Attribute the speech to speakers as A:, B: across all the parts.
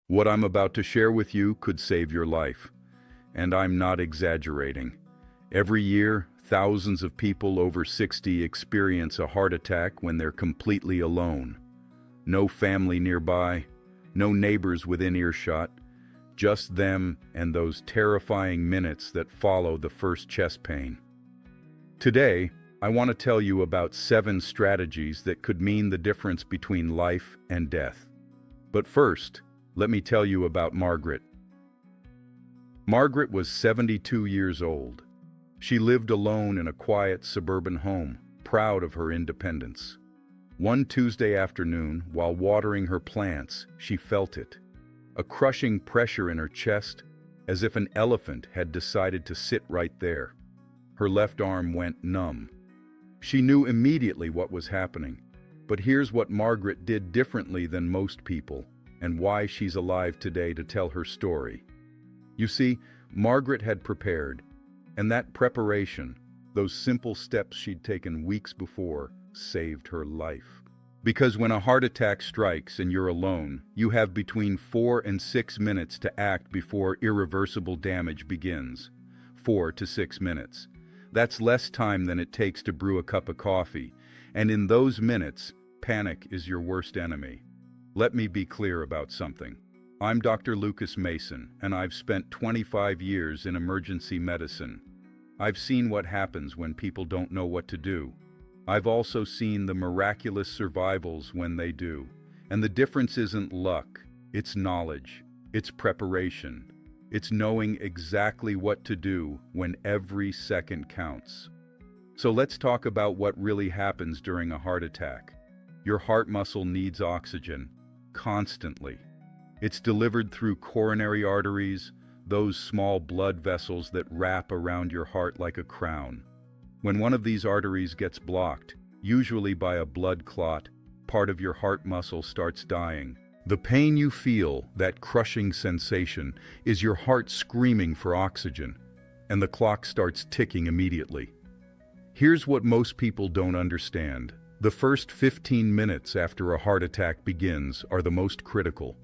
A: What I'm about to share with you could save your life. And I'm not exaggerating. Every year, thousands of people over 60 experience a heart attack when they're completely alone. No family nearby, no neighbors within earshot, just them and those terrifying minutes that follow the first chest pain. Today, I want to tell you about 7 strategies that could mean the difference between life and death. But first, let me tell you about Margaret. Margaret was 72 years old. She lived alone in a quiet suburban home, proud of her independence. One Tuesday afternoon, while watering her plants, she felt it. A crushing pressure in her chest, as if an elephant had decided to sit right there. Her left arm went numb. She knew immediately what was happening. But here's what Margaret did differently than most people, and why she's alive today to tell her story. You see, Margaret had prepared, and that preparation, those simple steps she'd taken weeks before, saved her life. Because when a heart attack strikes and you're alone, you have between 4 and 6 minutes to act before irreversible damage begins. 4 to 6 minutes. That's less time than it takes to brew a cup of coffee, and in those minutes, panic is your worst enemy. Let me be clear about something. I'm Dr. Lucas Mason, and I've spent 25 years in emergency medicine. I've seen what happens when people don't know what to do. I've also seen the miraculous survivals when they do. And the difference isn't luck, it's knowledge, it's preparation, it's knowing exactly what to do when every second counts. So let's talk about what really happens during a heart attack. Your heart muscle needs oxygen, constantly. It's delivered through coronary arteries, those small blood vessels that wrap around your heart like a crown. When one of these arteries gets blocked, usually by a blood clot, part of your heart muscle starts dying. The pain you feel, that crushing sensation, is your heart screaming for oxygen, and the clock starts ticking immediately. Here's what most people don't understand. The first 15 minutes after a heart attack begins are the most critical.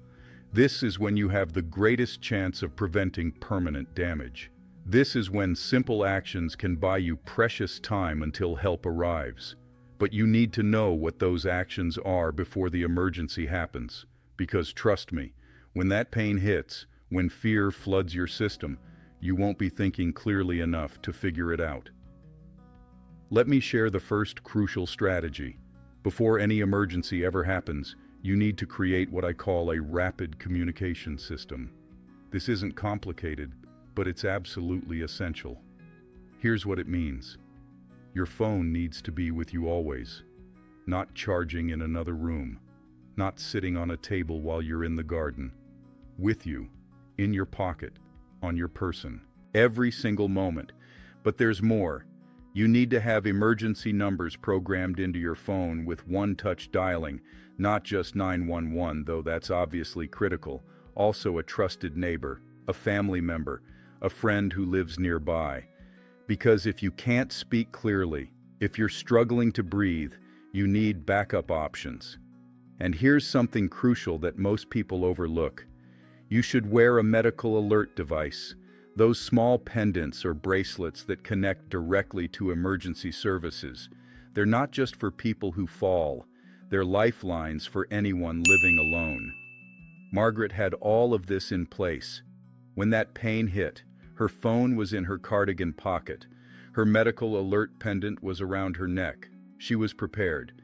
A: This is when you have the greatest chance of preventing permanent damage. This is when simple actions can buy you precious time until help arrives. But you need to know what those actions are before the emergency happens. Because trust me, when that pain hits, when fear floods your system, you won't be thinking clearly enough to figure it out. Let me share the first crucial strategy. Before any emergency ever happens, you need to create what I call a rapid communication system. This isn't complicated, but it's absolutely essential. Here's what it means. Your phone needs to be with you always, not charging in another room, not sitting on a table while you're in the garden. With you, in your pocket, on your person, every single moment. But there's more. You need to have emergency numbers programmed into your phone with one-touch dialing, not just 911, though that's obviously critical, also a trusted neighbor, a family member, a friend who lives nearby. Because if you can't speak clearly, if you're struggling to breathe, you need backup options. And here's something crucial that most people overlook. You should wear a medical alert device. Those small pendants or bracelets that connect directly to emergency services. They're not just for people who fall, they're lifelines for anyone living alone. Margaret had all of this in place. When that pain hit, her phone was in her cardigan pocket. Her medical alert pendant was around her neck. She was prepared,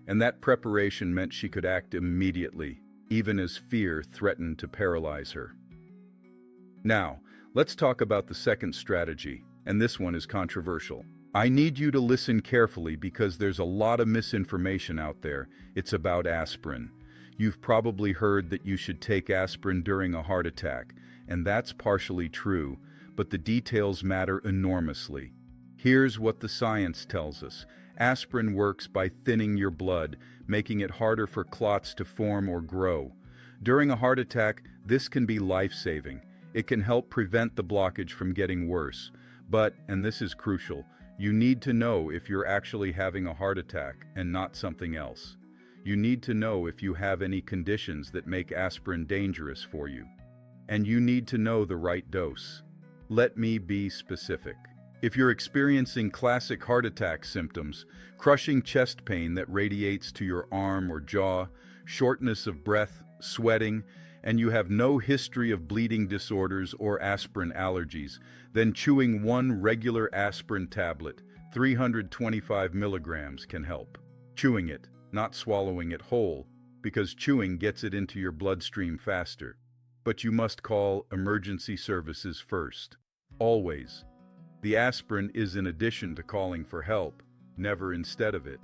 A: and that preparation meant she could act immediately, even as fear threatened to paralyze her. Now, let's talk about the second strategy, and this one is controversial. I need you to listen carefully because there's a lot of misinformation out there. It's about aspirin. You've probably heard that you should take aspirin during a heart attack, and that's partially true, but the details matter enormously. Here's what the science tells us. Aspirin works by thinning your blood, making it harder for clots to form or grow. During a heart attack, this can be life-saving. It can help prevent the blockage from getting worse. But, and this is crucial, you need to know if you're actually having a heart attack and not something else. You need to know if you have any conditions that make aspirin dangerous for you. And you need to know the right dose. Let me be specific. If you're experiencing classic heart attack symptoms, crushing chest pain that radiates to your arm or jaw, shortness of breath, sweating, and you have no history of bleeding disorders or aspirin allergies, then chewing one regular aspirin tablet, 325 milligrams, can help. Chewing it, not swallowing it whole, because chewing gets it into your bloodstream faster. But you must call emergency services first. Always. The aspirin is in addition to calling for help, never instead of it.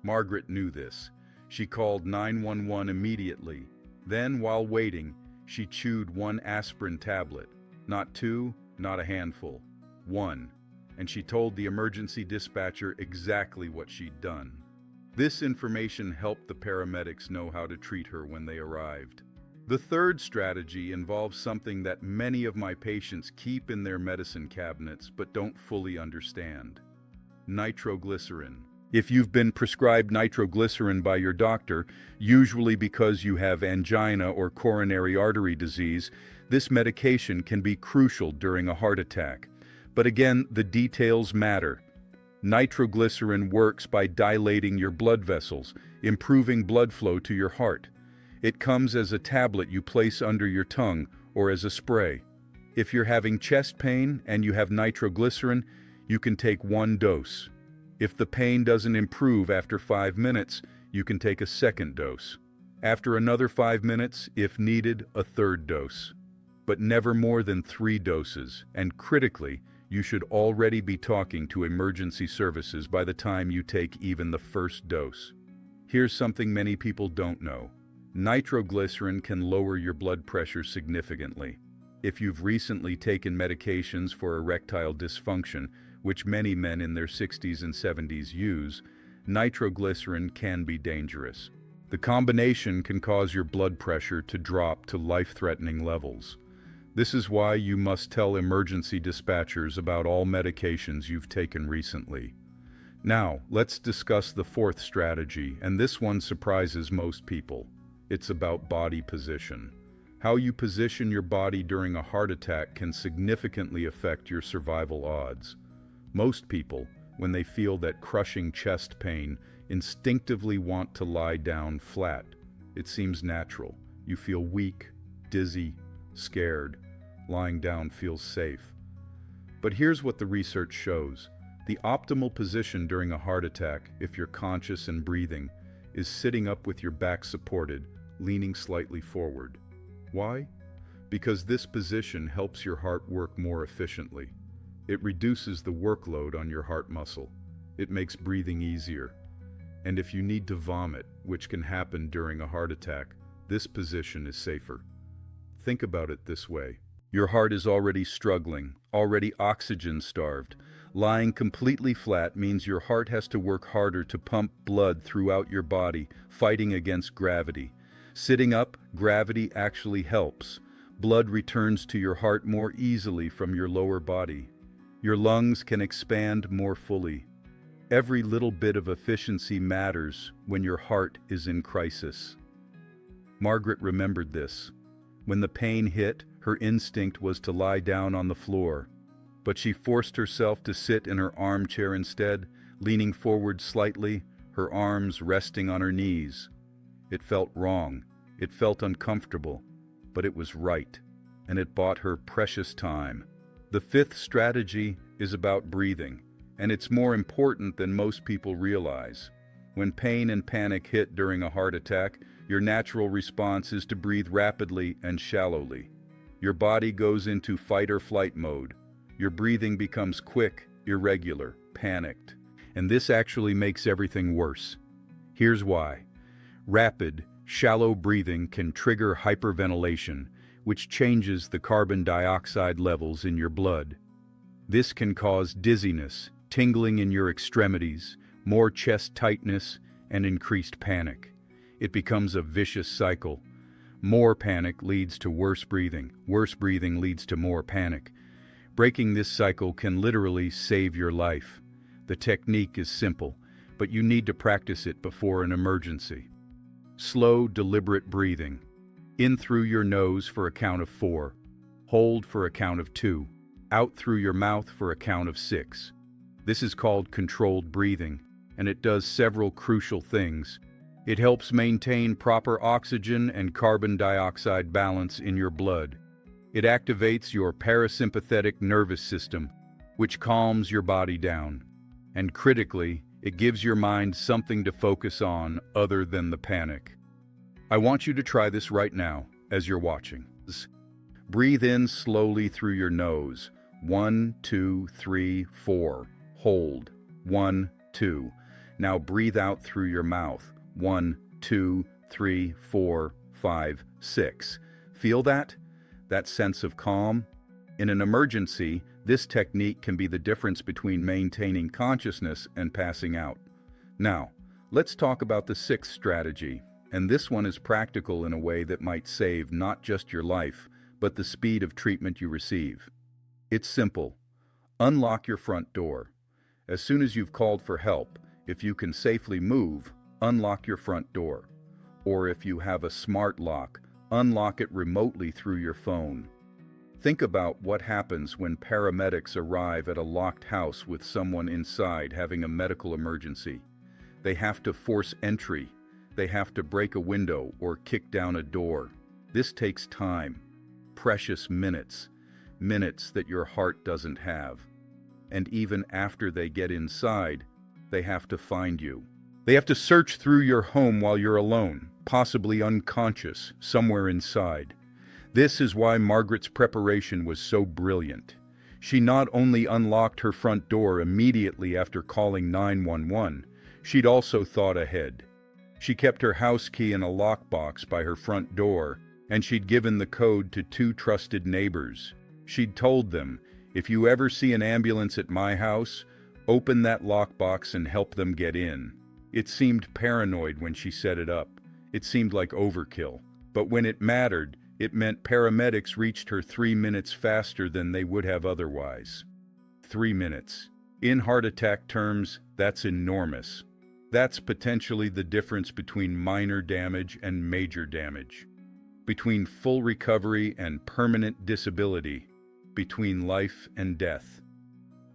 A: Margaret knew this. She called 911 immediately. Then, while waiting, she chewed one aspirin tablet. Not two, not a handful. One. And she told the emergency dispatcher exactly what she'd done. This information helped the paramedics know how to treat her when they arrived. The third strategy involves something that many of my patients keep in their medicine cabinets but don't fully understand. Nitroglycerin. If you've been prescribed nitroglycerin by your doctor, usually because you have angina or coronary artery disease, this medication can be crucial during a heart attack. But again, the details matter. Nitroglycerin works by dilating your blood vessels, improving blood flow to your heart. It comes as a tablet you place under your tongue or as a spray. If you're having chest pain and you have nitroglycerin, you can take one dose. If the pain doesn't improve after 5 minutes, you can take a second dose. After another 5 minutes, if needed, a third dose. But never more than 3 doses, and critically, you should already be talking to emergency services by the time you take even the first dose. Here's something many people don't know. Nitroglycerin can lower your blood pressure significantly. If you've recently taken medications for erectile dysfunction, which many men in their 60s and 70s use, nitroglycerin can be dangerous. The combination can cause your blood pressure to drop to life-threatening levels. This is why you must tell emergency dispatchers about all medications you've taken recently. Now, let's discuss the fourth strategy, and this one surprises most people. It's about body position. How you position your body during a heart attack can significantly affect your survival odds. Most people, when they feel that crushing chest pain, instinctively want to lie down flat. It seems natural. You feel weak, dizzy, scared. Lying down feels safe. But here's what the research shows. The optimal position during a heart attack, if you're conscious and breathing, is sitting up with your back supported, leaning slightly forward. Why? Because this position helps your heart work more efficiently. It reduces the workload on your heart muscle. It makes breathing easier. And if you need to vomit, which can happen during a heart attack, this position is safer. Think about it this way. Your heart is already struggling, already oxygen-starved. Lying completely flat means your heart has to work harder to pump blood throughout your body, fighting against gravity. Sitting up, gravity actually helps. Blood returns to your heart more easily from your lower body. Your lungs can expand more fully. Every little bit of efficiency matters when your heart is in crisis. Margaret remembered this. When the pain hit, her instinct was to lie down on the floor. But she forced herself to sit in her armchair instead, leaning forward slightly, her arms resting on her knees. It felt wrong. It felt uncomfortable. But it was right. And it bought her precious time. The fifth strategy is about breathing. And it's more important than most people realize. When pain and panic hit during a heart attack, your natural response is to breathe rapidly and shallowly. Your body goes into fight or flight mode. Your breathing becomes quick, irregular, panicked. And this actually makes everything worse. Here's why. Rapid, shallow breathing can trigger hyperventilation, which changes the carbon dioxide levels in your blood. This can cause dizziness, tingling in your extremities, more chest tightness, and increased panic. It becomes a vicious cycle. More panic leads to worse breathing leads to more panic. Breaking this cycle can literally save your life. The technique is simple, but you need to practice it before an emergency. Slow, deliberate breathing. In through your nose for a count of 4. Hold for a count of 2. Out through your mouth for a count of 6. This is called controlled breathing, and it does several crucial things. It helps maintain proper oxygen and carbon dioxide balance in your blood. It activates your parasympathetic nervous system, which calms your body down. And critically, it gives your mind something to focus on other than the panic. I want you to try this right now as you're watching. Breathe in slowly through your nose. 1, 2, 3, 4. Hold. 1, 2. Now breathe out through your mouth. 1, 2, 3, 4, 5, 6. Feel that? That sense of calm? In an emergency, this technique can be the difference between maintaining consciousness and passing out. Now, let's talk about the sixth strategy, and this one is practical in a way that might save not just your life, but the speed of treatment you receive. It's simple. Unlock your front door. As soon as you've called for help, if you can safely move, unlock your front door. Or if you have a smart lock, unlock it remotely through your phone. Think about what happens when paramedics arrive at a locked house with someone inside having a medical emergency. They have to force entry. They have to break a window or kick down a door. This takes time. Precious minutes. Minutes that your heart doesn't have. And even after they get inside, they have to find you. They have to search through your home while you're alone, possibly unconscious, somewhere inside. This is why Margaret's preparation was so brilliant. She not only unlocked her front door immediately after calling 911, she'd also thought ahead. She kept her house key in a lockbox by her front door, and she'd given the code to 2 trusted neighbors. She'd told them, "If you ever see an ambulance at my house, open that lockbox and help them get in." It seemed paranoid when she set it up. It seemed like overkill. But when it mattered, it meant paramedics reached her 3 minutes faster than they would have otherwise. 3 minutes. In heart attack terms, that's enormous. That's potentially the difference between minor damage and major damage. Between full recovery and permanent disability. Between life and death.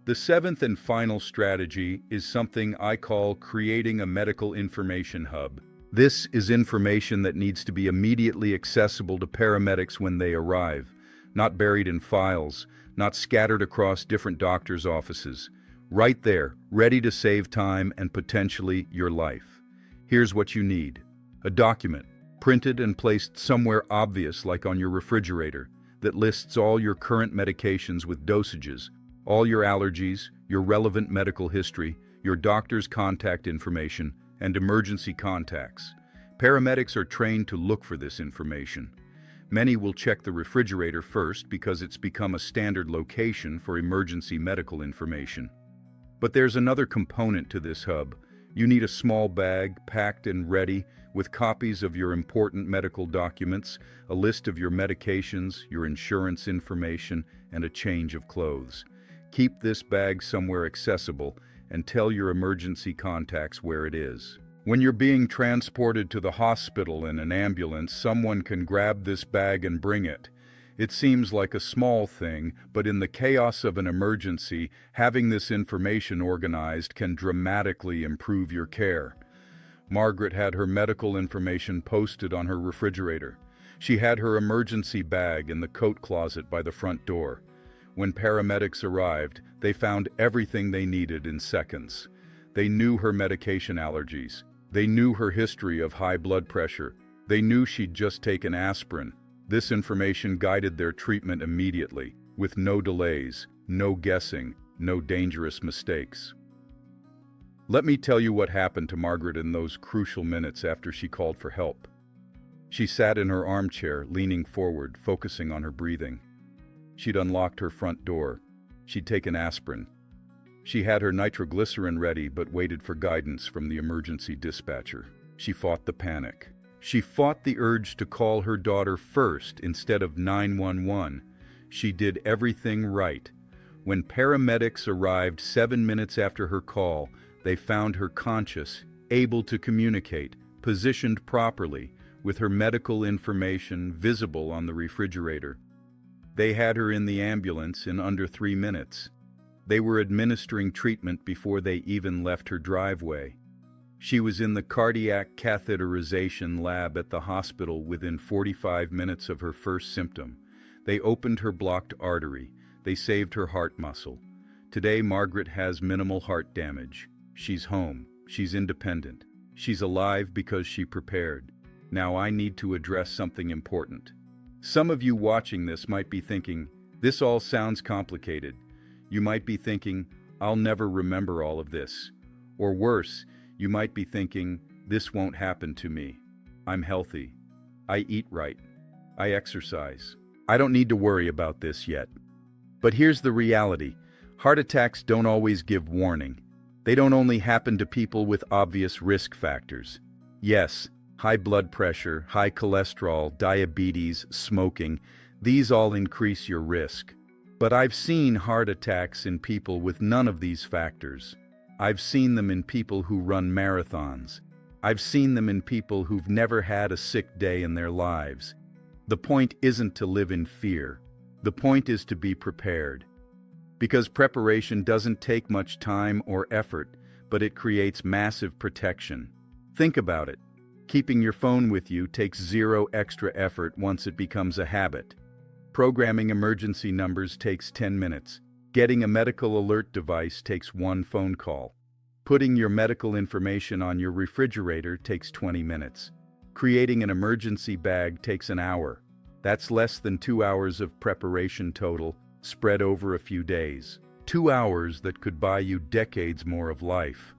A: The seventh and final strategy is something I call creating a medical information hub. This is information that needs to be immediately accessible to paramedics when they arrive, not buried in files, not scattered across different doctors' offices. Right there, ready to save time and potentially your life. Here's what you need. A document, printed and placed somewhere obvious like on your refrigerator, that lists all your current medications with dosages, all your allergies, your relevant medical history, your doctor's contact information, and emergency contacts. Paramedics are trained to look for this information. Many will check the refrigerator first because it's become a standard location for emergency medical information. But there's another component to this hub. You need a small bag, packed and ready, with copies of your important medical documents, a list of your medications, your insurance information, and a change of clothes. Keep this bag somewhere accessible and tell your emergency contacts where it is. When you're being transported to the hospital in an ambulance, someone can grab this bag and bring it. It seems like a small thing, but in the chaos of an emergency, having this information organized can dramatically improve your care. Margaret had her medical information posted on her refrigerator. She had her emergency bag in the coat closet by the front door. When paramedics arrived, they found everything they needed in seconds. They knew her medication allergies. They knew her history of high blood pressure. They knew she'd just taken aspirin. This information guided their treatment immediately, with no delays, no guessing, no dangerous mistakes. Let me tell you what happened to Margaret in those crucial minutes after she called for help. She sat in her armchair, leaning forward, focusing on her breathing. She'd unlocked her front door. She'd taken aspirin. She had her nitroglycerin ready, but waited for guidance from the emergency dispatcher. She fought the panic. She fought the urge to call her daughter first instead of 911. She did everything right. When paramedics arrived 7 minutes after her call, they found her conscious, able to communicate, positioned properly, with her medical information visible on the refrigerator. They had her in the ambulance in under 3 minutes. They were administering treatment before they even left her driveway. She was in the cardiac catheterization lab at the hospital within 45 minutes of her first symptom. They opened her blocked artery. They saved her heart muscle. Today, Margaret has minimal heart damage. She's home. She's independent. She's alive because she prepared. Now I need to address something important. Some of you watching this might be thinking, this all sounds complicated. You might be thinking, I'll never remember all of this. Or worse, you might be thinking, this won't happen to me. I'm healthy. I eat right. I exercise. I don't need to worry about this yet. But here's the reality. Heart attacks don't always give warning. They don't only happen to people with obvious risk factors. Yes, high blood pressure, high cholesterol, diabetes, smoking, these all increase your risk. But I've seen heart attacks in people with none of these factors. I've seen them in people who run marathons. I've seen them in people who've never had a sick day in their lives. The point isn't to live in fear. The point is to be prepared. Because preparation doesn't take much time or effort, but it creates massive protection. Think about it. Keeping your phone with you takes zero extra effort once it becomes a habit. Programming emergency numbers takes 10 minutes. Getting a medical alert device takes 1 phone call. Putting your medical information on your refrigerator takes 20 minutes. Creating an emergency bag takes an hour. That's less than 2 hours of preparation total, spread over a few days. 2 hours that could buy you decades more of life.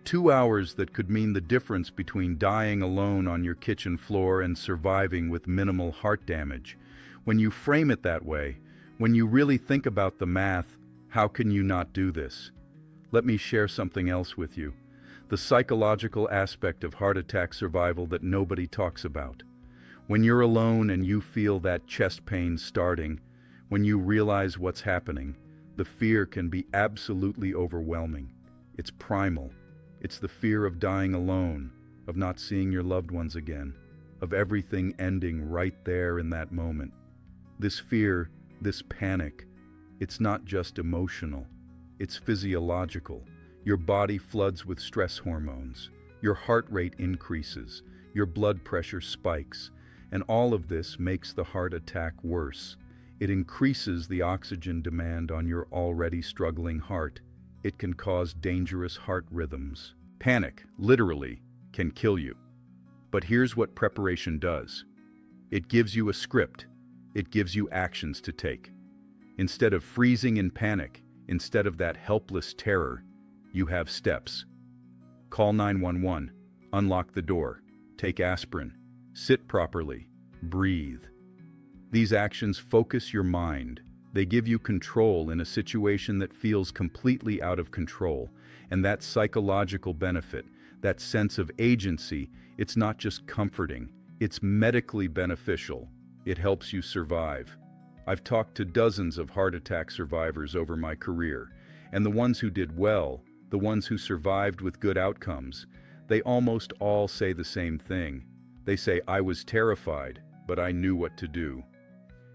A: 2 hours that could mean the difference between dying alone on your kitchen floor and surviving with minimal heart damage. When you frame it that way, when you really think about the math, how can you not do this? Let me share something else with you. The psychological aspect of heart attack survival that nobody talks about. When you're alone and you feel that chest pain starting, when you realize what's happening, the fear can be absolutely overwhelming. It's primal. It's the fear of dying alone, of not seeing your loved ones again, of everything ending right there in that moment. This fear, this panic, it's not just emotional, it's physiological. Your body floods with stress hormones, your heart rate increases, your blood pressure spikes, and all of this makes the heart attack worse. It increases the oxygen demand on your already struggling heart. It can cause dangerous heart rhythms. Panic, literally, can kill you. But here's what preparation does. It gives you a script. It gives you actions to take. Instead of freezing in panic, instead of that helpless terror, you have steps. Call 911, unlock the door, take aspirin, sit properly, breathe. These actions focus your mind. They give you control in a situation that feels completely out of control. And that psychological benefit, that sense of agency, it's not just comforting, it's medically beneficial. It helps you survive. I've talked to dozens of heart attack survivors over my career, and the ones who did well, the ones who survived with good outcomes, they almost all say the same thing. They say, I was terrified, but I knew what to do.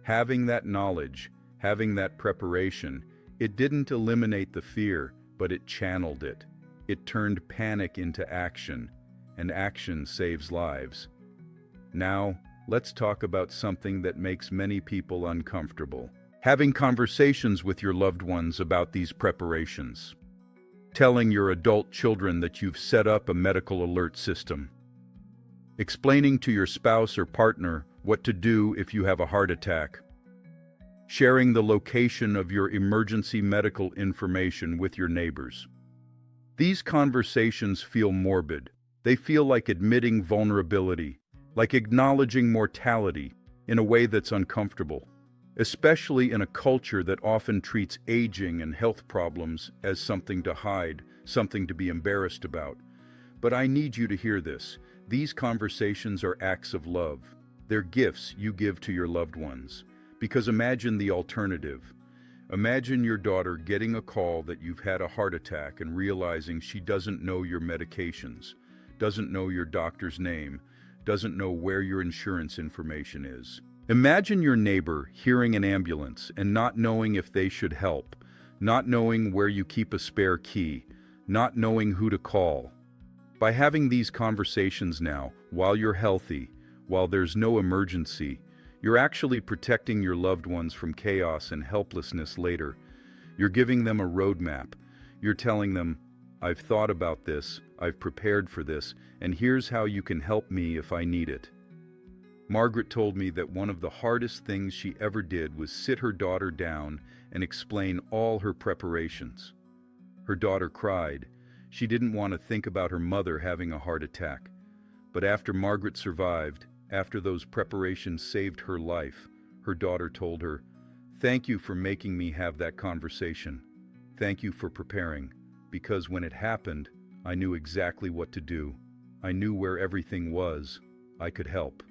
A: Having that knowledge, having that preparation, it didn't eliminate the fear, but it channeled it. It turned panic into action, and action saves lives. Now, let's talk about something that makes many people uncomfortable. Having conversations with your loved ones about these preparations. Telling your adult children that you've set up a medical alert system. Explaining to your spouse or partner what to do if you have a heart attack. Sharing the location of your emergency medical information with your neighbors. These conversations feel morbid. They feel like admitting vulnerability, like acknowledging mortality in a way that's uncomfortable, especially in a culture that often treats aging and health problems as something to hide, something to be embarrassed about. But I need you to hear this. These conversations are acts of love. They're gifts you give to your loved ones. Because imagine the alternative. Imagine your daughter getting a call that you've had a heart attack and realizing she doesn't know your medications, doesn't know your doctor's name, doesn't know where your insurance information is. Imagine your neighbor hearing an ambulance and not knowing if they should help, not knowing where you keep a spare key, not knowing who to call. By having these conversations now, while you're healthy, while there's no emergency, you're actually protecting your loved ones from chaos and helplessness later. You're giving them a roadmap. You're telling them, I've thought about this, I've prepared for this, and here's how you can help me if I need it. Margaret told me that one of the hardest things she ever did was sit her daughter down and explain all her preparations. Her daughter cried. She didn't want to think about her mother having a heart attack. But after Margaret survived, after those preparations saved her life, her daughter told her, "Thank you for making me have that conversation. Thank you for preparing, because when it happened, I knew exactly what to do. I knew where everything was. I could help."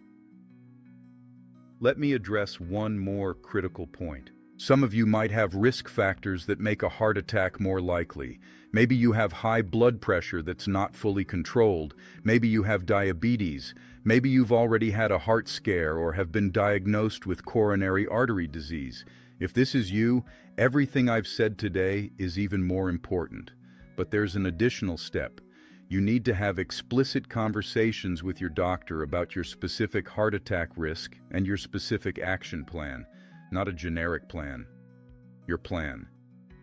A: Let me address one more critical point. Some of you might have risk factors that make a heart attack more likely. Maybe you have high blood pressure that's not fully controlled. Maybe you have diabetes. Maybe you've already had a heart scare or have been diagnosed with coronary artery disease. If this is you, everything I've said today is even more important. But there's an additional step. You need to have explicit conversations with your doctor about your specific heart attack risk and your specific action plan, not a generic plan. Your plan.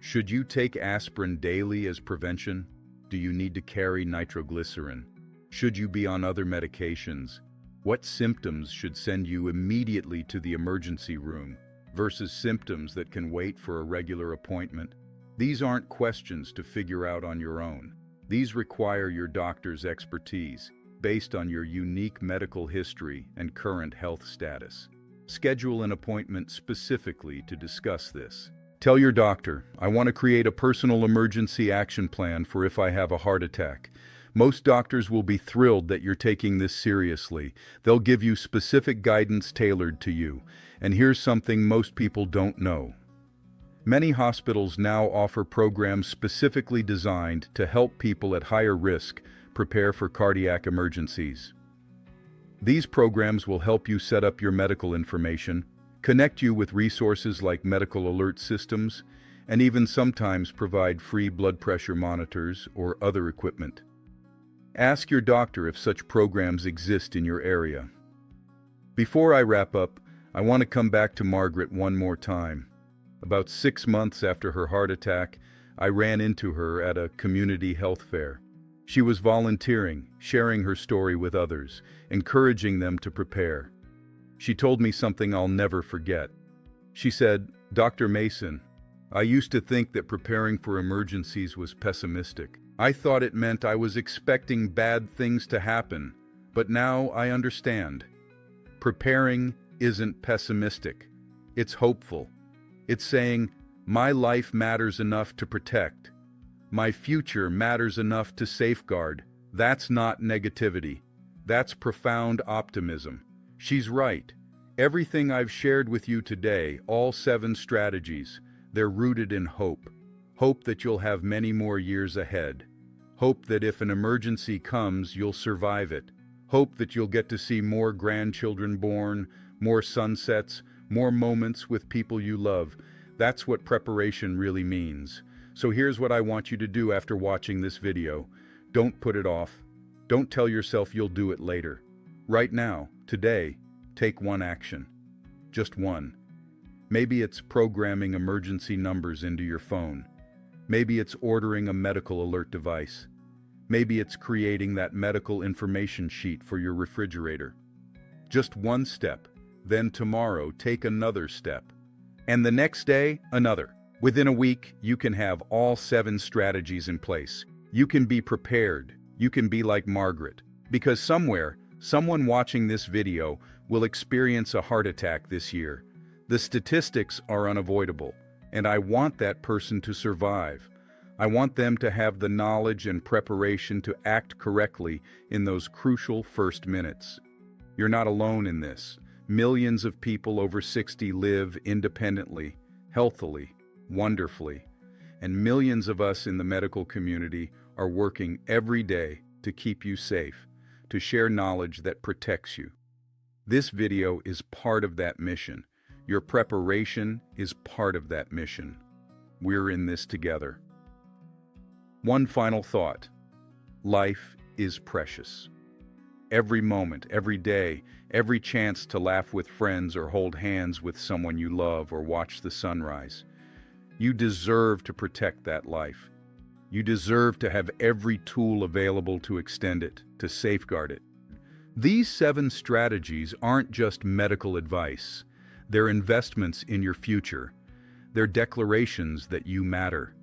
A: Should you take aspirin daily as prevention? Do you need to carry nitroglycerin? Should you be on other medications? What symptoms should send you immediately to the emergency room versus symptoms that can wait for a regular appointment? These aren't questions to figure out on your own. These require your doctor's expertise based on your unique medical history and current health status. Schedule an appointment specifically to discuss this. Tell your doctor, I want to create a personal emergency action plan for if I have a heart attack. Most doctors will be thrilled that you're taking this seriously. They'll give you specific guidance tailored to you. And here's something most people don't know. Many hospitals now offer programs specifically designed to help people at higher risk prepare for cardiac emergencies. These programs will help you set up your medical information, connect you with resources like medical alert systems, and even sometimes provide free blood pressure monitors or other equipment. Ask your doctor if such programs exist in your area. Before I wrap up, I want to come back to Margaret one more time. About 6 months after her heart attack, I ran into her at a community health fair. She was volunteering, sharing her story with others, encouraging them to prepare. She told me something I'll never forget. She said, "Dr. Mason, I used to think that preparing for emergencies was pessimistic. I thought it meant I was expecting bad things to happen, but now I understand. Preparing isn't pessimistic. It's hopeful. It's saying, my life matters enough to protect. My future matters enough to safeguard. That's not negativity. That's profound optimism." She's right. Everything I've shared with you today, all 7 strategies, they're rooted in hope. Hope that you'll have many more years ahead. Hope that if an emergency comes, you'll survive it. Hope that you'll get to see more grandchildren born, more sunsets, more moments with people you love. That's what preparation really means. So here's what I want you to do after watching this video. Don't put it off. Don't tell yourself you'll do it later. Right now, today, take one action. Just one. Maybe it's programming emergency numbers into your phone. Maybe it's ordering a medical alert device. Maybe it's creating that medical information sheet for your refrigerator. Just one step. Then tomorrow, take another step. And the next day, another. Within a week, you can have all 7 strategies in place. You can be prepared. You can be like Margaret. Because somewhere, someone watching this video will experience a heart attack this year. The statistics are unavoidable, and I want that person to survive. I want them to have the knowledge and preparation to act correctly in those crucial first minutes. You're not alone in this. Millions of people over 60 live independently, healthily, wonderfully. And millions of us in the medical community are working every day to keep you safe, to share knowledge that protects you. This video is part of that mission. Your preparation is part of that mission. We're in this together. One final thought. Life is precious. Every moment, every day, every chance to laugh with friends or hold hands with someone you love or watch the sunrise. You deserve to protect that life. You deserve to have every tool available to extend it, to safeguard it. These 7 strategies aren't just medical advice. They're investments in your future. They're declarations that you matter.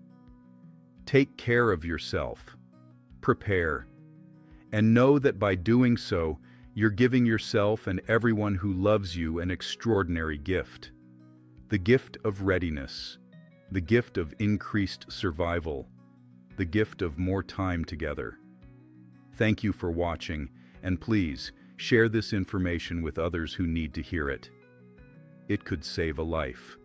A: Take care of yourself. Prepare. And know that by doing so, you're giving yourself and everyone who loves you an extraordinary gift. The gift of readiness. The gift of increased survival. The gift of more time together. Thank you for watching, and please share this information with others who need to hear it. It could save a life.